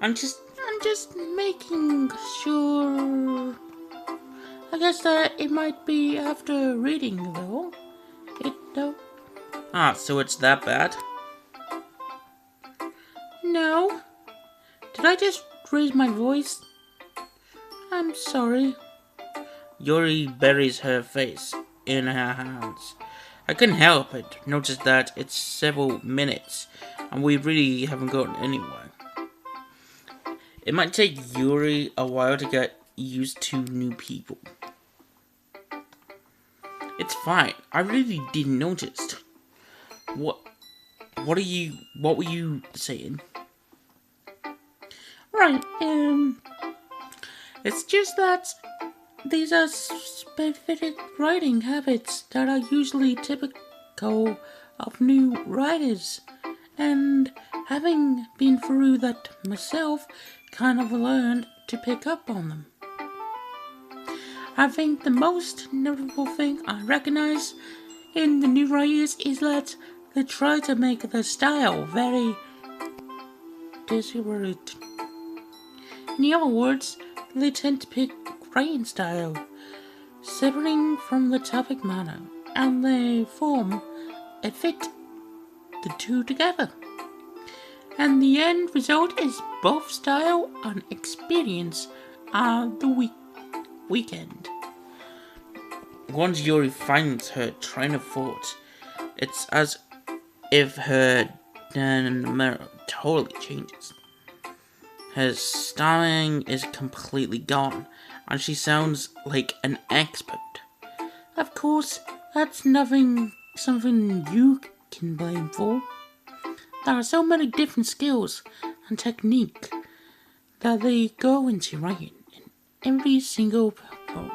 I'm just making sure. I guess that it might be after reading, though. Though. Ah, so it's that bad? No. Did I just raise my voice? I'm sorry. Yuri buries her face in her hands. I couldn't help it. Notice that it's several minutes, and we really haven't gotten anywhere. It might take Yuri a while to get used to new people. It's fine. I really didn't notice. What? What were you saying? Right. It's just that these are specific writing habits that are usually typical of new writers, and having been through that myself, kind of learned to pick up on them. I think the most notable thing I recognize in the new writers is that they try to make the style very deliberate. In other words, they tend to pick writing style, separating from the topic matter, and they form a fit the two together. And the end result is both style and experience are the weekend. Once Yuri finds her train of thought, it's as if her mirror totally changes. Her styling is completely gone, and she sounds like an expert. Of course, that's something you can blame for. There are so many different skills and technique that they go into writing in every single poem.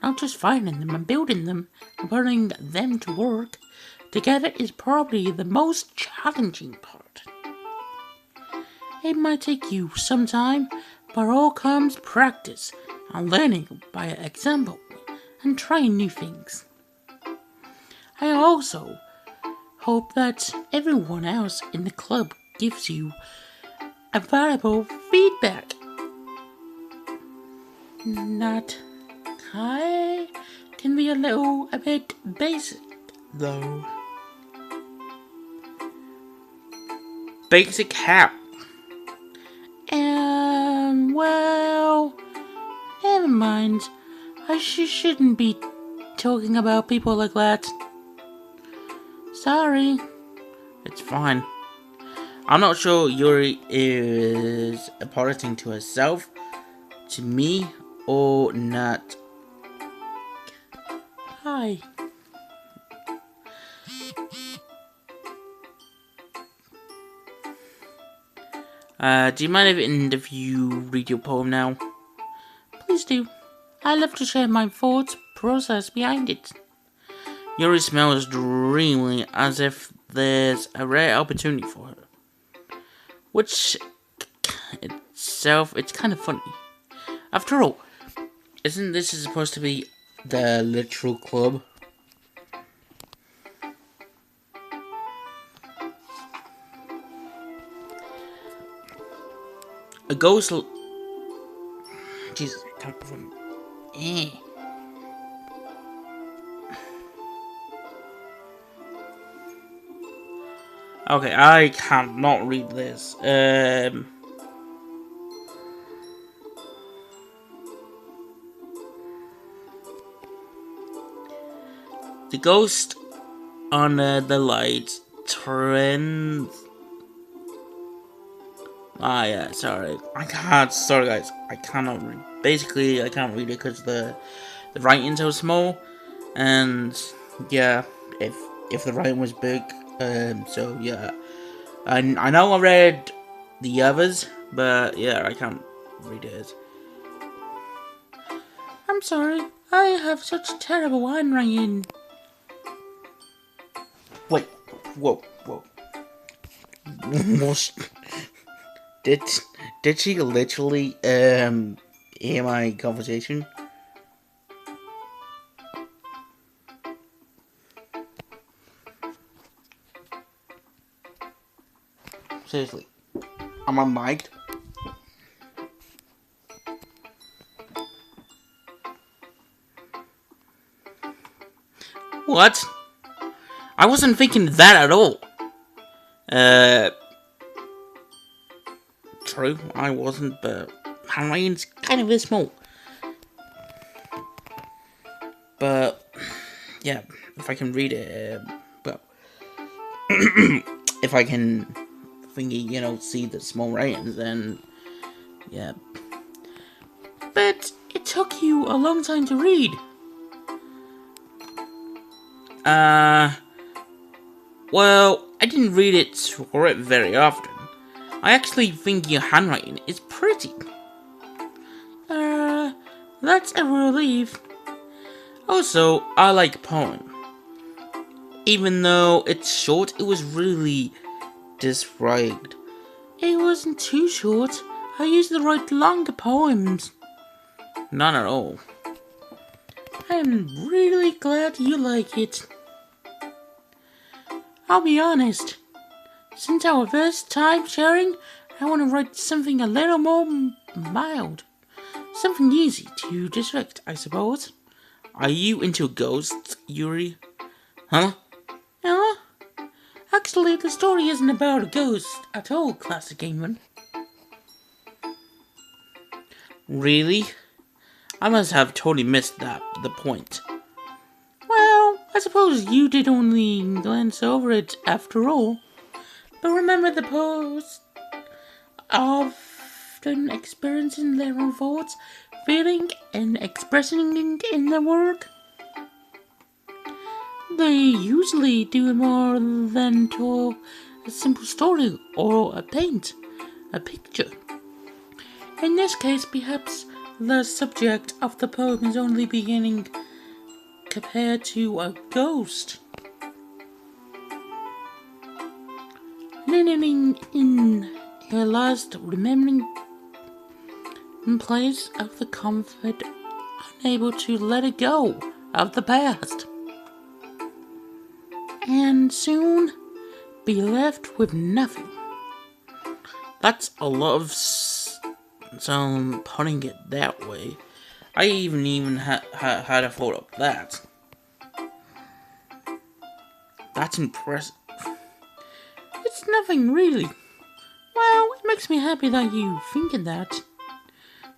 Not just finding them and building them and putting them to work together is probably the most challenging part. It might take you some time, but all comes practice and learning by example and trying new things. I also hope that everyone else in the club gives you a valuable feedback. Not I can be a bit basic, though. Basic how? Well, never mind. I shouldn't be talking about people like that. Sorry. It's fine. I'm not sure Yuri is apologizing to herself, to me, or not. Hi. Do you mind if you read your poem now? Please do. I love to share my thoughts process behind it. Yuri smells dreamily as if there's a rare opportunity for her. Which itself, it's kind of funny. After all, isn't this supposed to be the literal club? A ghost. Jesus, I can't perform. Okay, I cannot read this. The ghost on the light trends. Yeah, sorry. I can't. Sorry, guys. I cannot read. Basically, I can't read it because the writing's so small, and yeah, if the writing was big, so yeah, I know I read the others, but yeah, I can't read it. I'm sorry. I have such terrible handwriting. Wait, whoa. did did she literally hear my conversation? Seriously, am I mic'd? What? I wasn't thinking that at all. True, I wasn't, but handwriting's kind of this small. But, yeah, if I can read it, well, if I can see the small writings, then, yeah. But it took you a long time to read. Well, I didn't read it for it very often. I actually think your handwriting is pretty. That's a relief. Also, I like poem. Even though it's short, it was really described. It wasn't too short. I used to write longer poems. Not at all. I'm really glad you like it. I'll be honest. Since our first time sharing, I want to write something a little more mild. Something easy to dissect, I suppose. Are you into ghosts, Yuri? Huh? Actually, the story isn't about a ghost at all, Classic Gamer. Really? I must have totally missed the point. Well, I suppose you did only glance over it after all. But remember the pose of often experiencing their own thoughts, feeling, and expressing in their work? They usually do more than tell a simple story or paint a picture. In this case, perhaps the subject of the poem is only beginning compared to a ghost. Living in her last remembering place of the comfort, unable to let it go of the past. And soon be left with nothing. That's a lot of sound putting it that way. I even had a thought of that. That's impressive. It's nothing really. Well, it makes me happy that you think of that.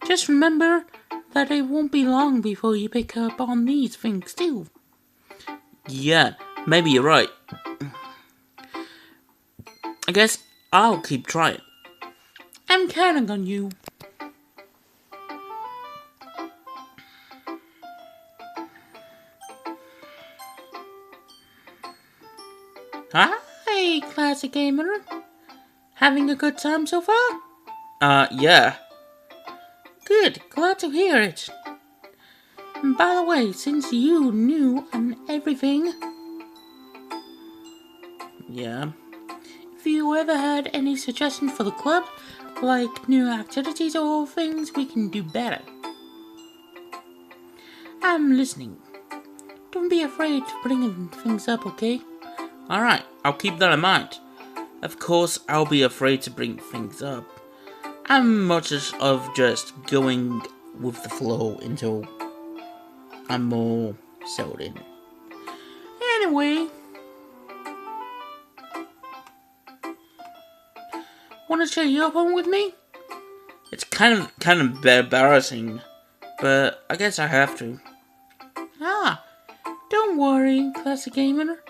Just remember that it won't be long before you pick up on these things too. Yeah, maybe you're right. I guess I'll keep trying. I'm counting on you. Hi, Classic Gamer. Having a good time so far? Yeah. Good, glad to hear it. And by the way, since you knew and everything, Yeah. if you ever had any suggestions for the club, like new activities or things we can do better, I'm listening. Don't be afraid to bring things up, okay? Alright, I'll keep that in mind. Of course, I'll be afraid to bring things up. I'm much of just going with the flow until I'm more settled in. Anyway, wanna share your home with me? It's kind of embarrassing, but I guess I have to. Don't worry, Classic Gamer.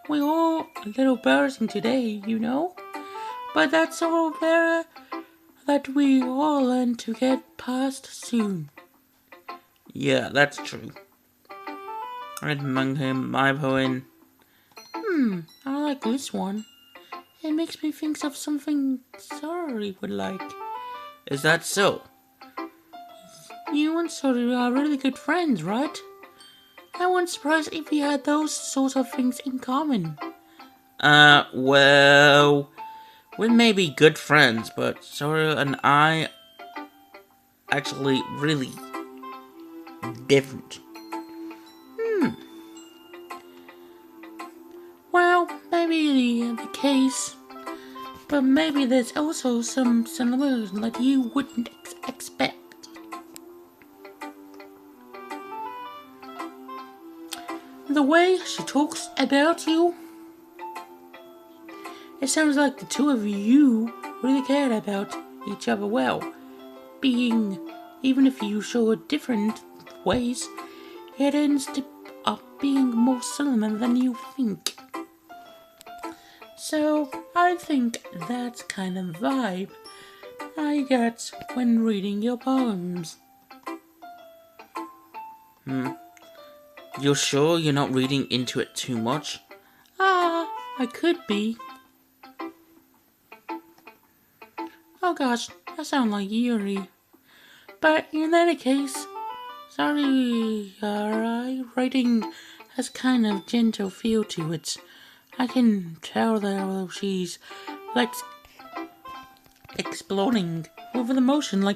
We're all a little embarrassing today, you know? But that's all there that we all learn to get past soon. Yeah, that's true. Read my poem. I like this one. It makes me think of something Sorry would like. Is that so? You and Sorry are really good friends, right? I wasn't surprised if you had those sorts of things in common. Well, we may be good friends, but Sora and I actually really different. Well, maybe the case, but maybe there's also some similarities that you wouldn't expect. the way she talks about you, it sounds like the two of you really cared about each other well. Even if you show it different ways, it ends up being more similar than you think. So I think that's kind of vibe I get when reading your poems. You're sure you're not reading into it too much? I could be. Oh gosh, I sound like Yuri. But in any case, sorry, writing has kind of gentle feel to it. I can tell that she's like exploding with emotion like